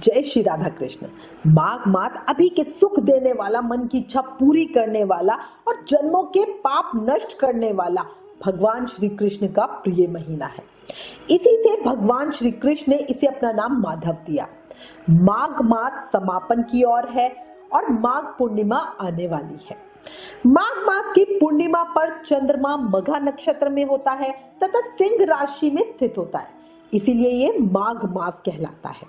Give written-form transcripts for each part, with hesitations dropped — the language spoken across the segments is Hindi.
जय श्री राधा कृष्ण। माघ मास अभी के सुख देने वाला, मन की इच्छा पूरी करने वाला और जन्मों के पाप नष्ट करने वाला भगवान श्री कृष्ण का प्रिय महीना है। इसी से भगवान श्री कृष्ण ने इसे अपना नाम माधव दिया। माघ मास समापन की ओर है और माघ पूर्णिमा आने वाली है। माघ मास की पूर्णिमा पर चंद्रमा मघा नक्षत्र में होता है तथा सिंह राशि में स्थित होता है, इसीलिए ये माघ मास कहलाता है।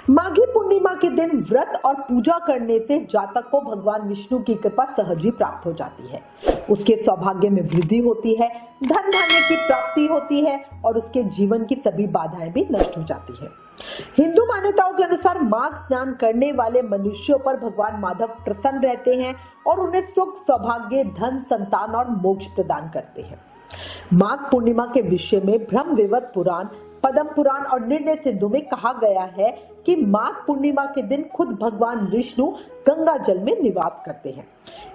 माघी पूर्णिमा के दिन व्रत और पूजा करने से जातक को भगवान विष्णु की कृपा सहज ही प्राप्त हो जाती है। उसके सौभाग्य में वृद्धि होती है, धन धान्य की प्राप्ति होती है और उसके जीवन की सभी बाधाएं भी नष्ट हो जाती है। हिंदू मान्यताओं के अनुसार माघ स्नान करने वाले मनुष्यों पर भगवान माधव प्रसन्न रहते हैं और उन्हें सुख, सौभाग्य, धन, संतान और मोक्ष प्रदान करते हैं। माघ पूर्णिमा के विषय में ब्रह्म वैवर्त पुराण, पद्म पुराण और निर्णय सिंधु में कहा गया है कि माघ पूर्णिमा के दिन खुद भगवान विष्णु गंगा जल में निवास करते हैं।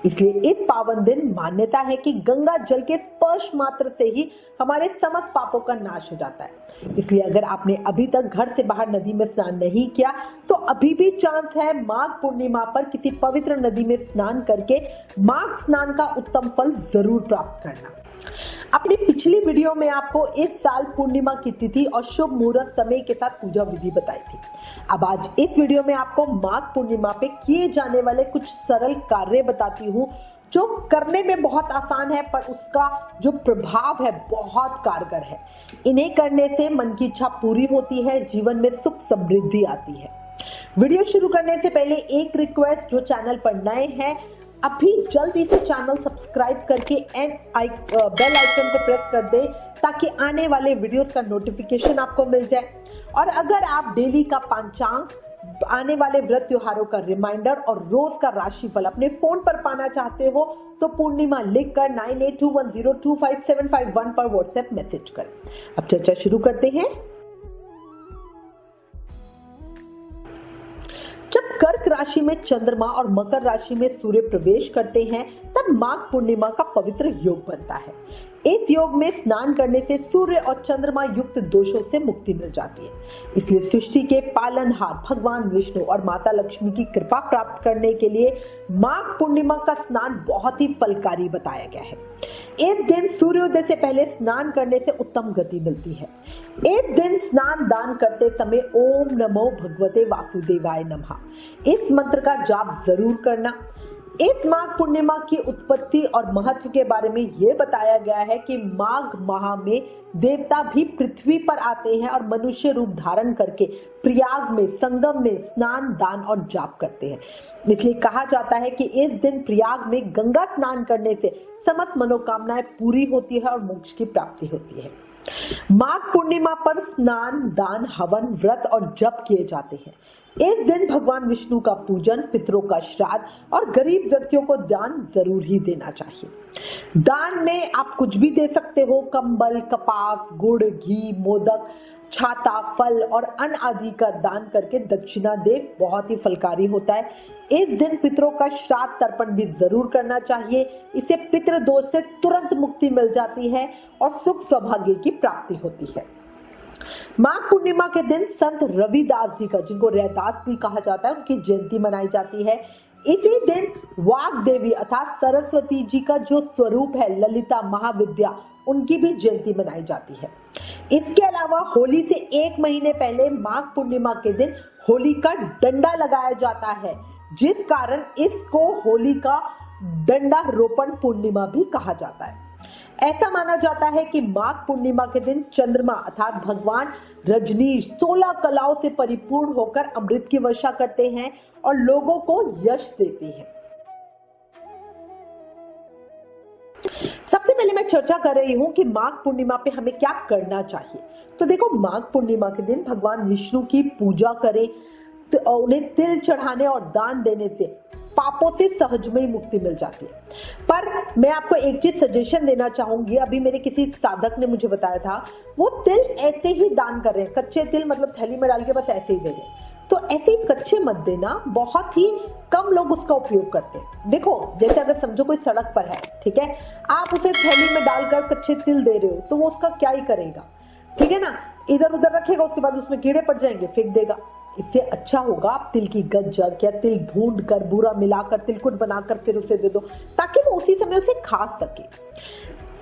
इसलिए इस पावन दिन मान्यता है कि गंगा जल के स्पर्श मात्र से ही हमारे समस्त पापों का नाश हो जाता है। इसलिए अगर आपने अभी तक घर से बाहर नदी में स्नान नहीं किया तो अभी भी चांस है माघ पूर्णिमा पर किसी पवित्र नदी में स्नान करके माघ स्नान का उत्तम फल जरूर प्राप्त करना। अपनी पिछली वीडियो में आपको इस साल पूर्णिमा की तिथि और शुभ मुहूर्त समय के साथ पूजा विधि बताई थी। अब आज इस वीडियो में आपको माघ पूर्णिमा पे किए जाने वाले कुछ सरल कार्य बताती हूँ जो करने में बहुत आसान है पर उसका जो प्रभाव है बहुत कारगर है। इन्हें करने से मन की इच्छा पूरी होती है, जीवन में सुख समृद्धि आती है। वीडियो शुरू करने से पहले एक रिक्वेस्ट, जो चैनल पर नए हैं अभी जल्दी से चैनल सब्सक्राइब करके बेल आइकन को प्रेस कर दे ताकि आने वाले वीडियोस का नोटिफिकेशन आपको मिल जाए। और अगर आप डेली का पंचांग, आने वाले व्रत त्योहारों का रिमाइंडर और रोज का राशिफल अपने फोन पर पाना चाहते हो तो पूर्णिमा लिखकर 9821025751 पर व्हाट्सएप मैसेज करें। अब चर्चा शुरू करते हैं। जब कर्क राशि में चंद्रमा और मकर राशि में सूर्य प्रवेश करते हैं तब माघ पूर्णिमा का पवित्र योग बनता है। इस योग में स्नान करने से सूर्य और चंद्रमा युक्त दोषों से मुक्ति मिल जाती है। इसलिए सृष्टि के पालनहार भगवान विष्णु और माता लक्ष्मी की कृपा प्राप्त करने के लिए माघ पूर्णिमा का स्नान बहुत ही फलकारी बताया गया है। इस दिन सूर्योदय से पहले स्नान करने से उत्तम गति मिलती है। इस दिन स्नान दान करते समय ओम नमो भगवते वासुदेवाय नमः इस मंत्र का जाप जरूर करना। इस माघ पूर्णिमा की उत्पत्ति और महत्व के बारे में यह बताया गया है कि माघ माह में देवता भी पृथ्वी पर आते हैं और मनुष्य रूप धारण करके प्रयाग में, संगम में स्नान, दान और जाप करते हैं। इसलिए कहा जाता है कि इस दिन प्रयाग में गंगा स्नान करने से समस्त मनोकामनाएं पूरी होती है और मोक्ष की प्राप्ति होती है। माघ पूर्णिमा पर स्नान, दान, हवन, व्रत और जप किए जाते हैं। इस दिन भगवान विष्णु का पूजन, पितरों का श्राद्ध और गरीब व्यक्तियों को दान जरूर ही देना चाहिए। दान में आप कुछ भी दे सकते हो, कंबल, कपास, गुड़, घी, मोदक, छाता, फल और अन्न आदि का दान करके दक्षिणा दे, बहुत ही फलकारी होता है। इस दिन पितरों का श्राद्ध तर्पण भी जरूर करना चाहिए। इससे पितृ दोष से तुरंत मुक्ति मिल जाती है और सुख सौभाग्य की प्राप्ति होती है। माघ पूर्णिमा के दिन संत रविदास जी का, जिनको रैदास भी कहा जाता है, उनकी जयंती मनाई जाती है। इसी दिन वाग देवी अर्थात सरस्वती जी का जो स्वरूप है ललिता महाविद्या, उनकी भी जयंती मनाई जाती है। इसके अलावा होली से एक महीने पहले माघ पूर्णिमा के दिन होली का डंडा लगाया जाता है, जिस कारण इसको होली का डंडा रोपण पूर्णिमा भी कहा जाता है। ऐसा माना जाता है कि माघ पूर्णिमा के दिन चंद्रमा अर्थात भगवान रजनीश 16 कलाओं से परिपूर्ण होकर अमृत की वर्षा करते हैं और लोगों को यश देते हैं। सबसे पहले मैं चर्चा कर रही हूं कि माघ पूर्णिमा पे हमें क्या करना चाहिए। तो देखो, माघ पूर्णिमा के दिन भगवान विष्णु की पूजा करें, तो उन्हें तिल चढ़ाने और दान देने से पापों से सहज में ही मुक्ति मिल जाती है। पर मैं आपको एक चीज सजेशन देना चाहूंगी। अभी मेरे किसी साधक ने मुझे बताया था, वो तिल ऐसे ही दान कर रहे हैं, कच्चे तिल, मतलब थैली में डाल के बस ऐसे ही दे रहे हैं। तो ऐसे ही कच्चे मत देना, बहुत ही कम लोग उसका उपयोग करते हैं। देखो, जैसे अगर समझो कोई सड़क पर है, ठीक है, आप उसे थैली में डालकर कच्चे तिल दे रहे हो तो वो उसका क्या ही करेगा, ठीक है ना, इधर उधर रखेगा, उसके बाद उसमें कीड़े पड़ जाएंगे, फेंक देगा। इससे अच्छा होगा आप तिल की गज्जक या तिल भून कर बूरा मिलाकर तिलकुट बनाकर फिर उसे दे दो, ताकि वो उसी समय उसे खा सके।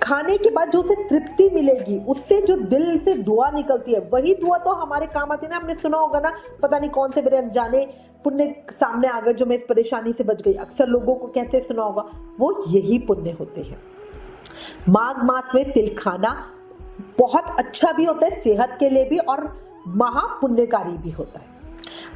खाने के बाद जो उसे तृप्ति मिलेगी, उससे जो दिल से दुआ निकलती है, वही दुआ तो हमारे काम आती है ना। आपने सुना होगा ना, पता नहीं कौन से मेरे अनजाने पुण्य सामने आ गए जो मैं इस परेशानी से बच गई, अक्सर लोगों को कहते सुना होगा, वो यही पुण्य होते हैं। माघ मास में तिल खाना बहुत अच्छा भी होता है, सेहत के लिए भी, और महापुण्यकारी भी होता है।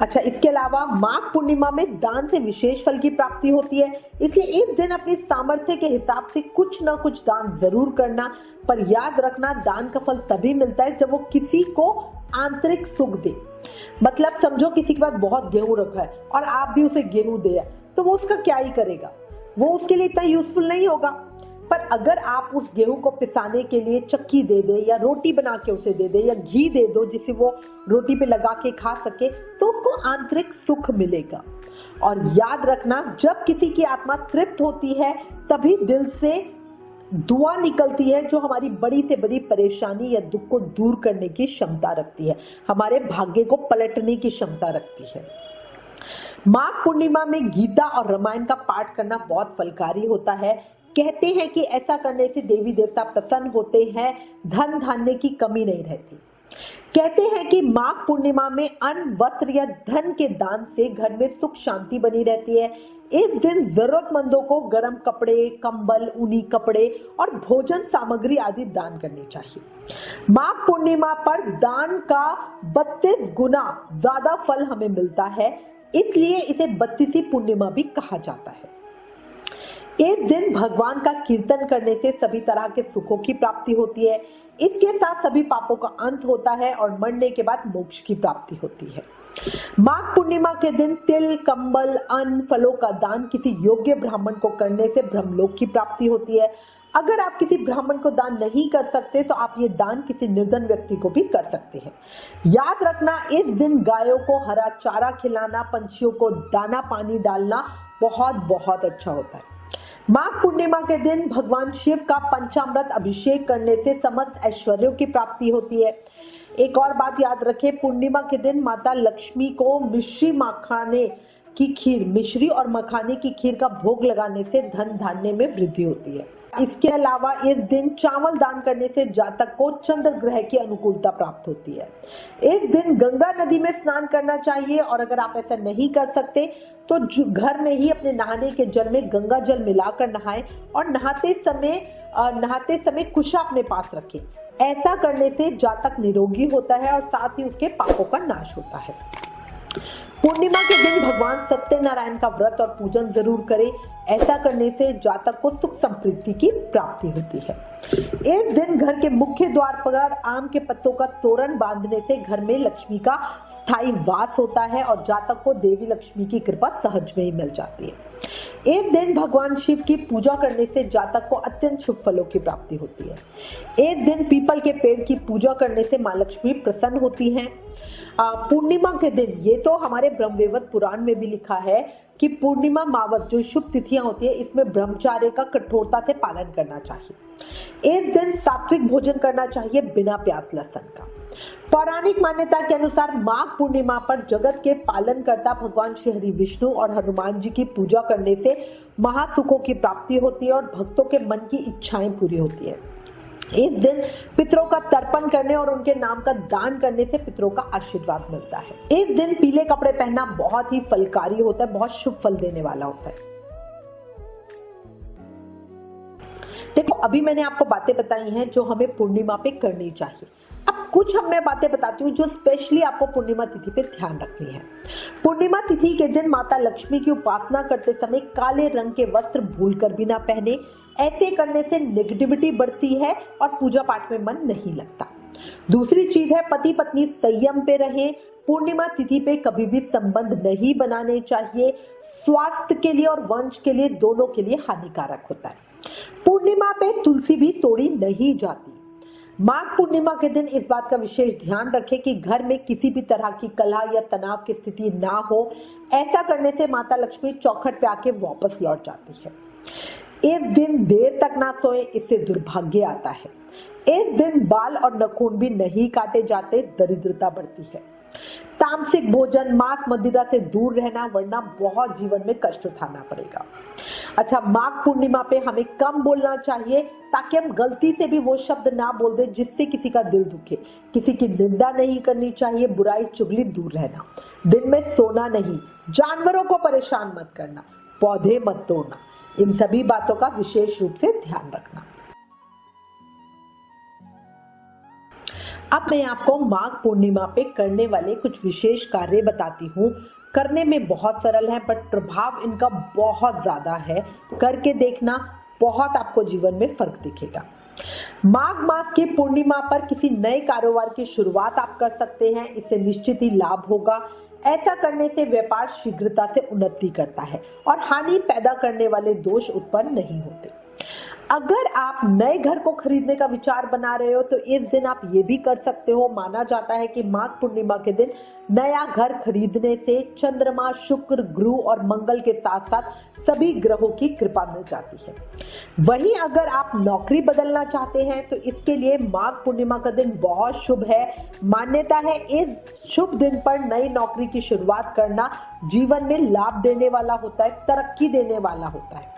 अच्छा, इसके अलावा माघ पूर्णिमा में दान से विशेष फल की प्राप्ति होती है, इसलिए इस दिन अपनी सामर्थ्य के हिसाब से कुछ ना कुछ दान जरूर करना। पर याद रखना, दान का फल तभी मिलता है जब वो किसी को आंतरिक सुख दे। मतलब समझो किसी के पास बहुत गेहूं रखा है और आप भी उसे गेहूं दे, तो वो उसका क्या ही करेगा, वो उसके लिए इतना यूजफुल नहीं होगा। पर अगर आप उस गेहूं को पिसाने के लिए चक्की दे दे, या रोटी बना के उसे दे दे, या घी दे दो जिसे वो रोटी पे लगा के खा सके, तो उसको आंतरिक सुख मिलेगा। और याद रखना, जब किसी की आत्मा तृप्त होती है तभी दिल से दुआ निकलती है जो हमारी बड़ी से बड़ी परेशानी या दुख को दूर करने की क्षमता रखती है, हमारे भाग्य को पलटने की क्षमता रखती है। माघ पूर्णिमा में गीता और रामायण का पाठ करना बहुत फलकारी होता है। कहते हैं कि ऐसा करने से देवी देवता प्रसन्न होते हैं, धन धान्य की कमी नहीं रहती। कहते हैं कि माघ पूर्णिमा में अन्न, वस्त्र या धन के दान से घर में सुख शांति बनी रहती है। इस दिन जरूरतमंदों को गर्म कपड़े, कंबल, ऊनी कपड़े और भोजन सामग्री आदि दान करनी चाहिए। माघ पूर्णिमा पर दान का 32 गुना ज्यादा फल हमें मिलता है, इसलिए इसे 32वीं पूर्णिमा भी कहा जाता है। इस दिन भगवान का कीर्तन करने से सभी तरह के सुखों की प्राप्ति होती है। इसके साथ सभी पापों का अंत होता है और मरने के बाद मोक्ष की प्राप्ति होती है। माघ पूर्णिमा के दिन तिल, कंबल, अन्न, फलों का दान किसी योग्य ब्राह्मण को करने से ब्रह्मलोक की प्राप्ति होती है। अगर आप किसी ब्राह्मण को दान नहीं कर सकते तो आप ये दान किसी निर्धन व्यक्ति को भी कर सकते हैं। याद रखना, इस दिन गायों को हरा चारा खिलाना, पंछियों को दाना पानी डालना बहुत बहुत अच्छा होता है। माघ पूर्णिमा के दिन भगवान शिव का पंचामृत अभिषेक करने से समस्त ऐश्वर्यों की प्राप्ति होती है। एक और बात याद रखें, पूर्णिमा के दिन माता लक्ष्मी को मिश्री और मखाने की खीर का भोग लगाने से धन धान्य में वृद्धि होती है। इसके अलावा इस दिन चावल दान करने से जातक को चंद्र ग्रह की अनुकूलता प्राप्त होती है। इस दिन गंगा नदी में स्नान करना चाहिए, और अगर आप ऐसा नहीं कर सकते तो घर में ही अपने नहाने के जल में गंगा जल मिलाकर नहाएं, और नहाते समय कुशा अपने पास रखें। ऐसा करने से जातक निरोगी होता है और साथ ही उसके पापों का नाश होता है। पूर्णिमा के दिन भगवान सत्यनारायण का व्रत और पूजन जरूर करें। ऐसा करने से जातक को सुख समृद्धि की प्राप्ति होती है। इस दिन घर के मुख्य द्वार पर आम के पत्तों का तोरण बांधने से घर में लक्ष्मी का स्थायी वास होता है और जातक को देवी लक्ष्मी की कृपा सहज में ही मिल जाती है। इस दिन भगवान शिव की पूजा करने से जातक को अत्यंत शुभ फलों की प्राप्ति होती है। इस दिन पीपल के पेड़ की पूजा करने से माँ लक्ष्मी प्रसन्न होती हैं। पूर्णिमा के दिन, ये तो हमारे ब्रह्मवैवर्त पुराण में भी लिखा है कि पूर्णिमा मावस जो शुभ तिथियां होती है, इसमें ब्रह्मचार्य का कठोरता से पालन करना चाहिए। इस दिन सात्विक भोजन करना चाहिए बिना प्याज लहसुन का। पौराणिक मान्यता के अनुसार माघ पूर्णिमा पर जगत के पालन करता भगवान श्री हरि विष्णु और हनुमान जी की पूजा करने से महासुखों की प्राप्ति होती है और भक्तों के मन की इच्छाएं पूरी होती है। इस दिन पितरों का तर्पण करने और उनके नाम का दान करने से पितरों का आशीर्वाद मिलता है। इस दिन पीले कपड़े पहनना बहुत ही फलकारी होता है, बहुत शुभ फल देने वाला होता है। देखो, अभी मैंने आपको बातें बताई हैं जो हमें पूर्णिमा पे करनी चाहिए। अब कुछ मैं बातें बताती हूँ जो स्पेशली आपको पूर्णिमा तिथि पे ध्यान रखनी है। पूर्णिमा तिथि के दिन माता लक्ष्मी की उपासना करते समय काले रंग के वस्त्र भूलकर भी ना पहने। ऐसे करने से नेगेटिविटी बढ़ती है और पूजा पाठ में मन नहीं लगता। दूसरी चीज है, पति पत्नी संयम पे रहें। पूर्णिमा तिथि पे कभी भी संबंध नहीं बनाने चाहिए। स्वास्थ्य के लिए और वंश के लिए, दोनों के लिए हानिकारक होता है। पूर्णिमा पे तुलसी भी तोड़ी नहीं जाती। माघ पूर्णिमा के दिन इस बात का विशेष ध्यान रखें कि घर में किसी भी तरह की कलह या तनाव की स्थिति ना हो। ऐसा करने से माता लक्ष्मी चौखट पे आके वापस लौट जाती है। इस दिन देर तक ना सोए, इससे दुर्भाग्य आता है। इस दिन बाल और नखून भी नहीं काटे जाते, दरिद्रता बढ़ती है। तामसिक भोजन, मांस मदिरा से दूर रहना, वरना बहुत जीवन में कष्ट उठाना पड़ेगा। अच्छा, माघ पूर्णिमा पे हमें कम बोलना चाहिए ताकि हम गलती से भी वो शब्द ना बोल दें जिससे किसी का दिल दुखे। किसी की निंदा नहीं करनी चाहिए, बुराई चुगली दूर रहना, दिन में सोना नहीं, जानवरों को परेशान मत करना, पौधे मत तोड़ना, इन सभी बातों का विशेष रूप से ध्यान रखना। अब मैं आपको माघ पूर्णिमा पे करने वाले कुछ विशेष कार्य बताती हूँ। करने में बहुत सरल है बट प्रभाव इनका बहुत ज्यादा है। करके देखना, बहुत आपको जीवन में फर्क दिखेगा। माघ मास की पूर्णिमा पर किसी नए कारोबार की शुरुआत आप कर सकते हैं, इससे निश्चित ही लाभ होगा। ऐसा करने से व्यापार शीघ्रता से उन्नति करता है और हानि पैदा करने वाले दोष उत्पन्न नहीं होते। अगर आप नए घर को खरीदने का विचार बना रहे हो तो इस दिन आप ये भी कर सकते हो। माना जाता है कि माघ पूर्णिमा के दिन नया घर खरीदने से चंद्रमा, शुक्र, गुरु और मंगल के साथ साथ सभी ग्रहों की कृपा मिल जाती है। वहीं अगर आप नौकरी बदलना चाहते हैं तो इसके लिए माघ पूर्णिमा का दिन बहुत शुभ है। मान्यता है इस शुभ दिन पर नई नौकरी की शुरुआत करना जीवन में लाभ देने वाला होता है, तरक्की देने वाला होता है।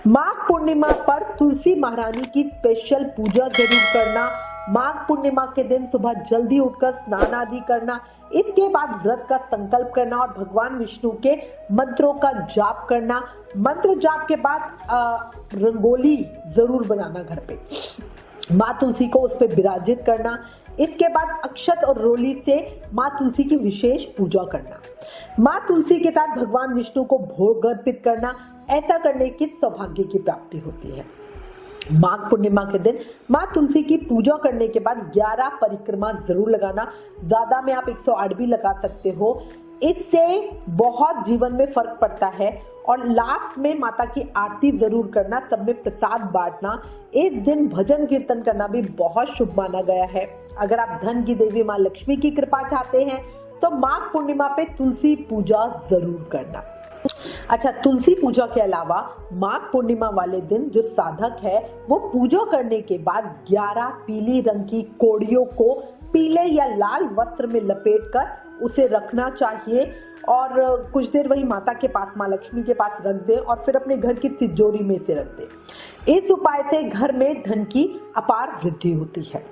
माघ पूर्णिमा पर तुलसी महारानी की स्पेशल पूजा जरूर करना। माघ पूर्णिमा के दिन सुबह जल्दी उठकर स्नान आदि करना, इसके बाद व्रत का संकल्प करना और भगवान विष्णु के मंत्रों का जाप करना। मंत्र जाप के बाद रंगोली जरूर बनाना घर पे, माँ तुलसी को उस पर विराजित करना। इसके बाद अक्षत और रोली से माँ तुलसी की विशेष पूजा करना। माँ तुलसी के साथ भगवान विष्णु को भोग अर्पित करना। ऐसा करने की सौभाग्य की प्राप्ति होती है। माघ पूर्णिमा के दिन माँ तुलसी की पूजा करने के बाद 11 परिक्रमा जरूर लगाना। ज्यादा में आप 108 भी लगा सकते हो। इससे बहुत जीवन में फर्क पड़ता है। और लास्ट में माता की आरती जरूर करना, सब में प्रसाद बांटना। इस दिन भजन कीर्तन करना भी बहुत शुभ माना गया है। अगर आप धन की देवी माँ लक्ष्मी की कृपा चाहते हैं तो माघ पूर्णिमा पे तुलसी पूजा जरूर करना। अच्छा, तुलसी पूजा के अलावा माघ पूर्णिमा वाले दिन जो साधक है वो पूजा करने के बाद 11 पीली रंग की कोड़ियों को पीले या लाल वस्त्र में लपेटकर उसे रखना चाहिए और कुछ देर वही माता के पास, माँ लक्ष्मी के पास रख दे और फिर अपने घर की तिजोरी में से रख दे। इस उपाय से घर में धन की अपार वृद्धि होती है।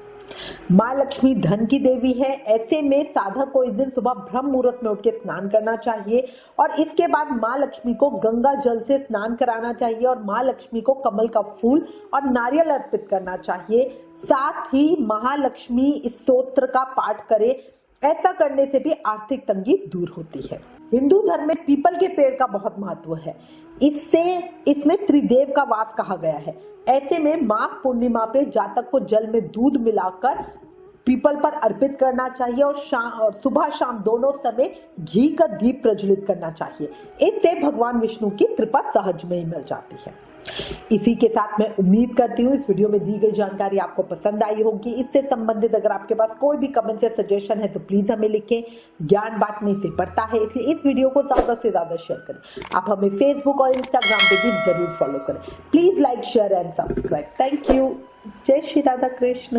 माँ लक्ष्मी धन की देवी है, ऐसे में साधक को इस दिन सुबह ब्रह्म मुहूर्त में उठ के स्नान करना चाहिए और इसके बाद माँ लक्ष्मी को गंगा जल से स्नान कराना चाहिए और माँ लक्ष्मी को कमल का फूल और नारियल अर्पित करना चाहिए। साथ ही महालक्ष्मी स्तोत्र का पाठ करें। ऐसा करने से भी आर्थिक तंगी दूर होती है। हिंदू धर्म में पीपल के पेड़ का बहुत महत्व है। इसमें त्रिदेव का वास कहा गया है। ऐसे में माघ पूर्णिमा पे जातक को जल में दूध मिलाकर पीपल पर अर्पित करना चाहिए और सुबह शाम दोनों समय घी का दीप प्रज्वलित करना चाहिए। इससे भगवान विष्णु की कृपा सहज में ही मिल जाती है। इसी के साथ मैं उम्मीद करती हूँ इस वीडियो में दी गई जानकारी आपको पसंद आई होगी। इससे संबंधित अगर आपके पास कोई भी कमेंट या सजेशन है तो प्लीज हमें लिखें। ज्ञान बांटने से बढ़ता है, इसलिए इस वीडियो को ज्यादा से ज्यादा शेयर करें। आप हमें फेसबुक और इंस्टाग्राम पे भी जरूर फॉलो करें। Please like, share and subscribe. Thank you. जय श्री राधा कृष्ण।